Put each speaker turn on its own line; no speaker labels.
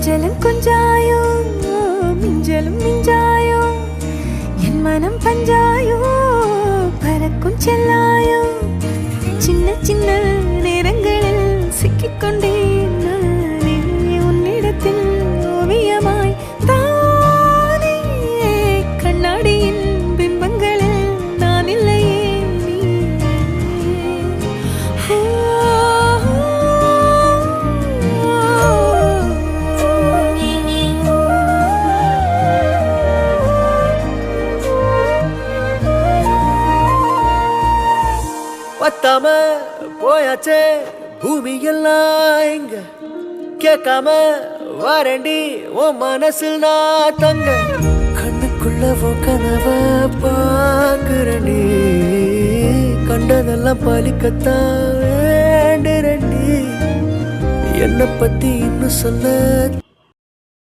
கொஞ்சலும் கொஞ்சாயோ மிஞ்சலும் மிஞ்சாயோ என் மனம் பஞ்சாயோ பறக்கும் செல்லாயோ சின்ன சின்ன நேரங்களில் சிக்கிக்கொண்டேன் நானே உன்னிடத்தில் ஓவியமாய் தானே கண்ணாடியின் பிம்பங்களில் நான் இல்லையே
பத்தாம போயாச்சே பூமி எல்லாம் இங்க கேட்காம வாரண்டி உன் மனசில் நான் தங்க கண்ணுக்குள்ள உன் கனவ பாக்குறண்டி கண்டதெல்லாம் பலிக்கத்தான் வேண்டுறண்டி என்னை பத்தி இன்னும் சொல்ல